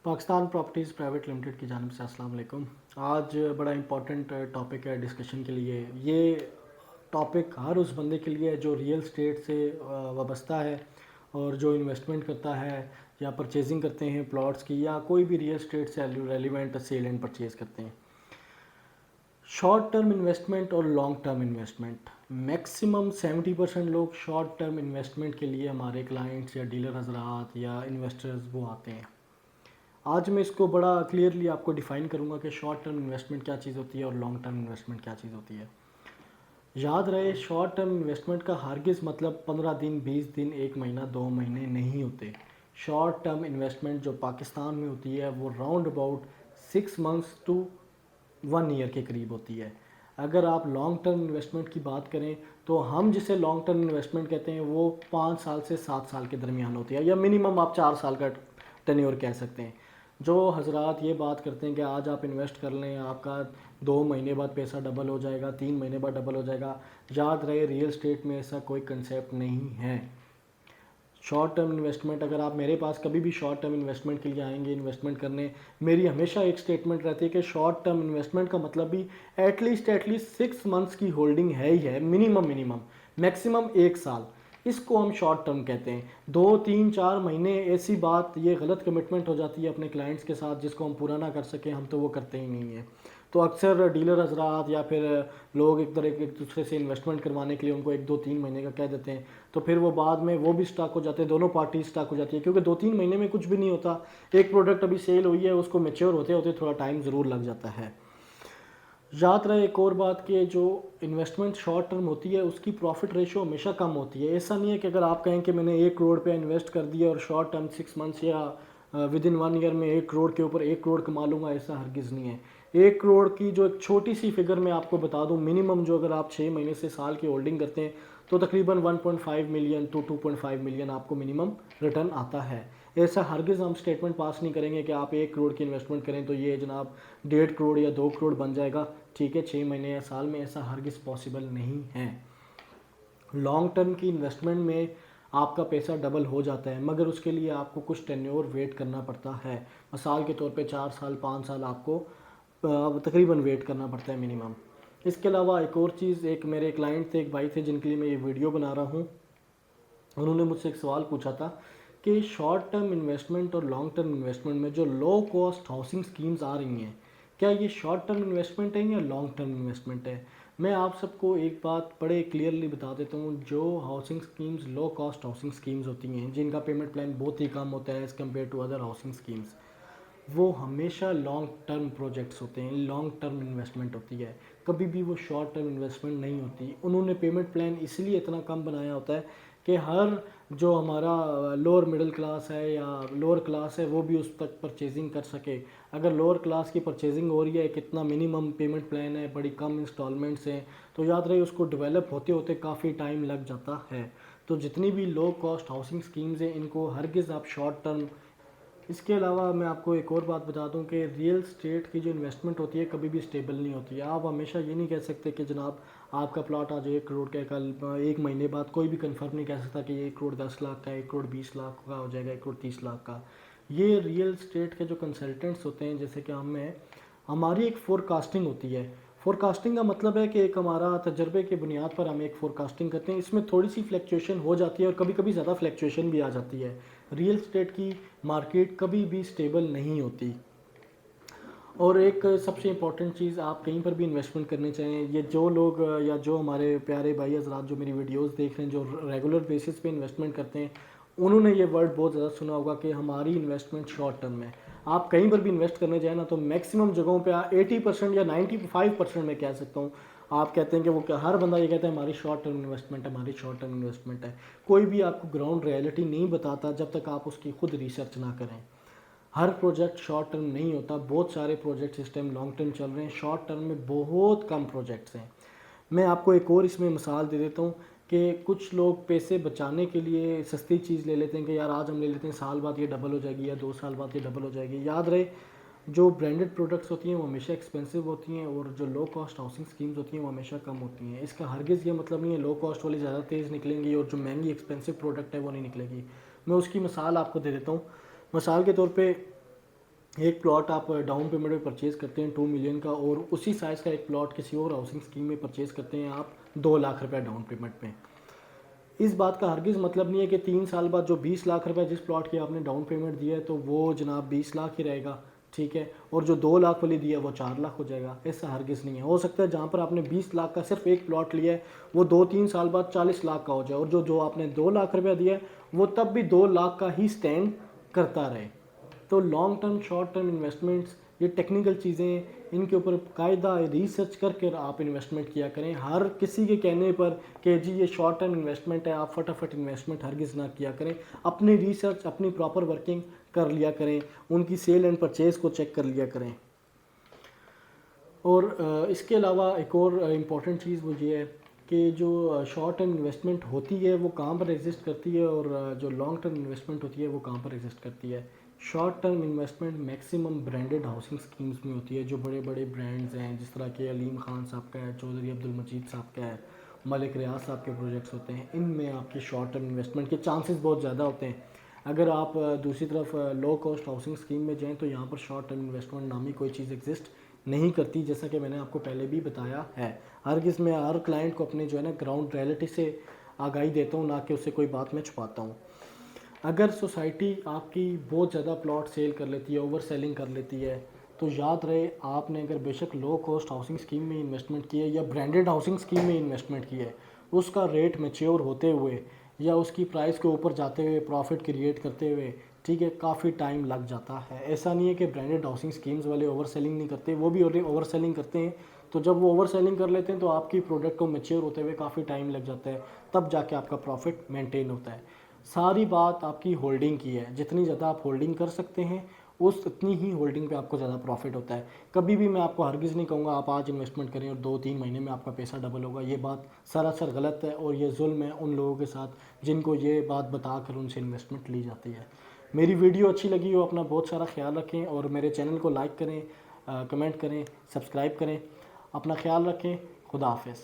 Pakistan properties private limited की जानिब से अस्सलाम वालेकुम। आज बड़ा इम्पोर्टेंट टॉपिक है डिस्कशन के लिए। ये टॉपिक हर उस बंदे के लिए है जो रियल स्टेट से वाबस्ता है और जो इन्वेस्टमेंट करता है या परचेजिंग करते हैं प्लॉट्स की, या कोई भी रियल स्टेट से रेलिवेंट सेल एंड परचेज़ करते हैं। शॉर्ट टर्म इन्वेस्टमेंट और लॉन्ग टर्म इन्वेस्टमेंट, मैक्सिमम 70% लोग शॉर्ट टर्म इन्वेस्टमेंट के लिए हमारे क्लाइंट्स या डीलर हजरात या इन्वेस्टर्स वो आते हैं। आज मैं इसको बड़ा क्लियरली आपको डिफ़ाइन करूंगा कि शॉर्ट टर्म इन्वेस्टमेंट क्या चीज़ होती है और लॉन्ग टर्म इन्वेस्टमेंट क्या चीज़ होती है। याद रहे, शॉर्ट टर्म इन्वेस्टमेंट का हरगिज़ मतलब 15 दिन, 20 दिन, 1 महीना, 2 महीने नहीं होते। शॉर्ट टर्म इन्वेस्टमेंट जो पाकिस्तान में होती है वो round about 6 months to 1 year के करीब होती है। अगर आप लॉन्ग टर्म इन्वेस्टमेंट की बात करें तो हम जिसे लॉन्ग टर्म इन्वेस्टमेंट कहते हैं वो 5 साल से 7 साल के दरमियान होती है, या मिनिमम आप 4 साल का टेन्योर कह सकते हैं। जो हजरात ये बात करते हैं कि आज आप इन्वेस्ट कर लें, आपका 2 महीने बाद पैसा डबल हो जाएगा, 3 महीने बाद डबल हो जाएगा, याद रहे रियल स्टेट में ऐसा कोई कंसेप्ट नहीं है। शॉर्ट टर्म इन्वेस्टमेंट, अगर आप मेरे पास कभी भी शॉर्ट टर्म इन्वेस्टमेंट के लिए आएंगे इन्वेस्टमेंट करने, मेरी हमेशा एक स्टेटमेंट रहती है कि शॉर्ट टर्म इन्वेस्टमेंट का मतलब भी एटलीस्ट 6 मंथ्स की होल्डिंग है ही है, मिनिमम मैक्सिमम 1 साल। इसको हम शॉर्ट टर्म कहते हैं। 2 3 4 महीने ऐसी बात, ये गलत कमिटमेंट हो जाती है अपने क्लाइंट्स के साथ जिसको हम पूरा ना कर सकें, हम तो वो करते ही नहीं है। तो अक्सर डीलर हजरात या फिर लोग एक दूसरे से इन्वेस्टमेंट करवाने के लिए उनको 1 2 3 महीने का कह देते हैं, तो फिर वो बाद में वो भी स्टक हो जाते हैं, दोनों पार्टी स्टक हो जाती है, क्योंकि 2 3 महीने में कुछ भी नहीं होता। एक प्रोडक्ट अभी सेल हुई है, उसको मेच्योर होते होते थोड़ा टाइम ज़रूर लग जाता है। याद रहे एक और बात कि जो इन्वेस्टमेंट शॉर्ट टर्म होती है उसकी प्रॉफिट रेशो हमेशा कम होती है। ऐसा नहीं है कि अगर आप कहें कि मैंने 1 करोड़ पे इन्वेस्ट कर दिया और शॉर्ट टर्म 6 मंथ्स या विद इन 1 ईयर में 1 करोड़ के ऊपर 1 करोड़ कमा लूँगा, ऐसा हरगिज़ नहीं है। 1 करोड़ की जो एक छोटी सी फिगर मैं आपको बता दूं, मिनिमम जो अगर आप 6 महीने से साल की होल्डिंग करते हैं तो तकरीबन 1.5 मिलियन टू 2.5 मिलियन आपको मिनिमम रिटर्न आता है। ऐसा हरगिज़ हम स्टेटमेंट पास नहीं करेंगे कि आप 1 करोड़ की इन्वेस्टमेंट करें तो ये जनाब 1.5 करोड़ या 2 करोड़ बन जाएगा, ठीक है, 6 महीने या साल में। ऐसा हरगिज़ पॉसिबल नहीं है। लॉन्ग टर्म की इन्वेस्टमेंट में आपका पैसा डबल हो जाता है, मगर उसके लिए आपको कुछ टेन्योर वेट करना पड़ता है। मिसाल के तौर पे 4 साल 5 साल आपको तकरीबन वेट करना पड़ता है मिनिमम। इसके अलावा एक और चीज़, एक मेरे क्लाइंट थे, एक भाई थे जिनके लिए मैं ये वीडियो बना रहा हूँ, उन्होंने मुझसे एक सवाल पूछा था कि शॉर्ट टर्म इन्वेस्टमेंट और लॉन्ग टर्म इन्वेस्टमेंट में जो लो कॉस्ट हाउसिंग स्कीम्स आ रही हैं, क्या ये शॉर्ट टर्म इन्वेस्टमेंट है या लॉन्ग टर्म इन्वेस्टमेंट है। मैं आप सबको एक बात बड़े क्लियरली बता देता हूँ, जो housing schemes low cost housing schemes होती हैं जिनका पेमेंट प्लान बहुत ही कम होता है as compare to other housing schemes, वो हमेशा लॉन्ग टर्म प्रोजेक्ट्स होते हैं, लॉन्ग टर्म इन्वेस्टमेंट होती है, कभी भी वो शॉर्ट टर्म इन्वेस्टमेंट नहीं होती। उन्होंने पेमेंट प्लान इसलिए इतना कम बनाया होता है कि हर जो हमारा लोअर मिडिल क्लास है या लोअर क्लास है वो भी उस तक परचेजिंग कर सके। अगर लोअर क्लास की परचेजिंग हो रही है, कितना मिनिमम पेमेंट प्लान है, बड़ी कम इंस्टॉलमेंट्स हैं, तो याद रहे उसको डेवलप होते होते काफ़ी टाइम लग जाता है। तो जितनी भी लो कॉस्ट हाउसिंग स्कीम्स हैं इनको हरगिज़ आप शॉर्ट टर्म। इसके अलावा मैं आपको एक और बात बता दूं कि रियल स्टेट की जो इन्वेस्टमेंट होती है कभी भी स्टेबल नहीं होती है। आप हमेशा ये नहीं कह सकते कि जनाब आपका प्लॉट आज 1 करोड़ का है, कल 1 महीने बाद कोई भी कंफर्म नहीं कह सकता कि ये 1 करोड़ 10 लाख का, 1 करोड़ 20 लाख का हो जाएगा, 1 करोड़ 30 लाख का। ये रियल स्टेट के जो कंसल्टेंट्स होते हैं, जैसे कि हम हैं, हमारी एक फोरकास्टिंग होती है। फोरकास्टिंग का मतलब है कि एक हमारा तजर्बे के बुनियाद पर हम एक फोरकास्टिंग करते हैं। इसमें थोड़ी सी फ्लैक्चुएशन हो जाती है और कभी कभी ज़्यादा फ्लैक्चुएशन भी आ जाती है। रियल स्टेट की मार्केट कभी भी स्टेबल नहीं होती। और एक सबसे इम्पॉर्टेंट चीज़, आप कहीं पर भी इन्वेस्टमेंट करने चाहें, ये जो लोग या जो हमारे प्यारे भाई हजरात जो मेरी वीडियोस देख रहे हैं, जो रेगुलर बेसिस पे इन्वेस्टमेंट करते हैं, उन्होंने ये वर्ड बहुत ज़्यादा सुना होगा कि हमारी इन्वेस्टमेंट शॉर्ट टर्म है। आप कहीं पर भी इन्वेस्ट करने जाए ना, तो मैक्सिमम जगहों पे 80% या 95% में कह सकता हूँ, आप कहते हैं कि वो क्या, हर बंदा ये कहता है हमारी शॉर्ट टर्म इन्वेस्टमेंट है, हमारी शॉर्ट टर्म इन्वेस्टमेंट है। कोई भी आपको ग्राउंड रियलिटी नहीं बताता जब तक आप उसकी खुद रिसर्च ना करें। हर प्रोजेक्ट शॉर्ट टर्म नहीं होता, बहुत सारे प्रोजेक्ट्स इस टाइम लॉन्ग टर्म चल रहे हैं, शॉर्ट टर्म में बहुत कम प्रोजेक्ट्स हैं। मैं आपको एक और इसमें मिसाल दे देता हूँ कि कुछ लोग पैसे बचाने के लिए सस्ती चीज़ ले लेते हैं कि यार आज हम ले लेते हैं, साल बाद ये डबल हो जाएगी या 2 साल बाद ये डबल हो जाएगी। याद रहे, जो ब्रांडेड प्रोडक्ट्स होती हैं वो हमेशा एक्सपेंसिव होती हैं और जो लो कॉस्ट हाउसिंग स्कीम्स होती हैं वो हमेशा कम होती हैं। इसका हरगिज़ ये मतलब नहीं है लो कॉस्ट वाली ज़्यादा तेज़ निकलेंगी और जो महंगी एक्सपेंसिव प्रोडक्ट है वो नहीं निकलेगी। मैं उसकी मिसाल आपको दे देता हूँ। मिसाल के तौर पे एक प्लॉट आप डाउन पेमेंट में परचेज़ करते हैं 2 मिलियन का, और उसी साइज़ का एक प्लॉट किसी और हाउसिंग स्कीम में परचेज़ करते हैं आप 2 लाख रुपये डाउन पेमेंट में। इस बात का हरगिज़ मतलब नहीं है कि 3 साल बाद जो 20 लाख रुपए जिस प्लॉट की आपने डाउन पेमेंट दिया है तो वो जनाब 20 लाख ही रहेगा, ठीक है, और जो 2 लाख वाली दिया है वो 4 लाख हो जाएगा। ऐसा हरगिज़ नहीं है। हो सकता है जहाँ पर आपने 20 लाख का सिर्फ एक प्लॉट लिया है वो 2-3 साल बाद 40 लाख का हो जाए, और जो जो आपने 2 लाख रुपया दिया है वो तब भी 2 लाख का ही स्टैंड करता रहे। तो long term short term investments ये टेक्निकल चीज़ें हैं, इनके ऊपर कायदा रिसर्च करके आप इन्वेस्टमेंट किया करें। हर किसी के कहने पर कि जी ये शॉर्ट टर्म इन्वेस्टमेंट है, आप फटाफट इन्वेस्टमेंट हरगिज़ ना किया करें। अपनी रिसर्च, अपनी प्रॉपर वर्किंग कर लिया करें, उनकी सेल एंड परचेज़ को चेक कर लिया करें। और इसके अलावा एक और इम्पॉर्टेंट चीज़ वो ये है कि जो शॉर्ट टर्म इन्वेस्टमेंट होती है वो कहाँ पर एग्जिस्ट करती है, और जो लॉन्ग टर्म इन्वेस्टमेंट होती है वो कहाँ पर एग्जिस्ट करती है। Short term investment maximum branded housing schemes में होती है, जो बड़े बड़े ब्रांड्स हैं, जिस तरह के अलीम खान साहब का है, चौधरी अब्दुल मजीद साहब का है, मलिक रियाज साहब के प्रोजेक्ट्स होते हैं। इनमें आपकी शॉर्ट टर्म इन्वेस्टमेंट के चांसेस बहुत ज़्यादा होते हैं। अगर आप दूसरी तरफ लो कॉस्ट हाउसिंग स्कीम में जाएँ तो यहाँ पर शॉर्ट टर्म इन्वेस्टमेंट नामी कोई चीज़ एग्जिस्ट नहीं करती, जैसा कि मैंने आपको पहले भी बताया है। हर किस में हर क्लाइंट को अपने जो है ना ग्राउंड रियलिटी से आगाही देता हूँ, ना कि उससे कोई बात मैं छुपाता हूँ। अगर सोसाइटी आपकी बहुत ज़्यादा प्लॉट सेल कर लेती है, ओवर सेलिंग कर लेती है, तो याद रहे आपने अगर बेशक लो कॉस्ट हाउसिंग स्कीम में इन्वेस्टमेंट की है या ब्रांडेड हाउसिंग स्कीम में इन्वेस्टमेंट की है, उसका रेट मैच्योर होते हुए या उसकी प्राइस के ऊपर जाते हुए, प्रॉफिट क्रिएट करते हुए, ठीक है, काफ़ी टाइम लग जाता है। ऐसा नहीं है कि ब्रांडेड हाउसिंग स्कीम्स वाले ओवर सेलिंग नहीं करते, वो भी ओवर सेलिंग करते हैं। तो जब वो ओवर सेलिंग कर लेते हैं तो आपकी प्रोडक्ट को मैच्योर होते हुए काफ़ी टाइम लग जाता है, तब जाके आपका प्रॉफिट मेंटेन होता है। सारी बात आपकी होल्डिंग की है। जितनी ज़्यादा आप होल्डिंग कर सकते हैं उस उतनी ही होल्डिंग पे आपको ज़्यादा प्रॉफिट होता है। कभी भी मैं आपको हरगिज़ नहीं कहूँगा आप आज इन्वेस्टमेंट करें और 2-3 महीने में आपका पैसा डबल होगा। ये बात सरासर गलत है, और ये जुल्म है उन लोगों के साथ जिनको ये बात बताकर उनसे इन्वेस्टमेंट ली जाती है। मेरी वीडियो अच्छी लगी हो अपना बहुत सारा ख्याल रखें, और मेरे चैनल को लाइक करें, कमेंट करें, सब्सक्राइब करें। अपना ख्याल रखें। खुदा हाफिज़।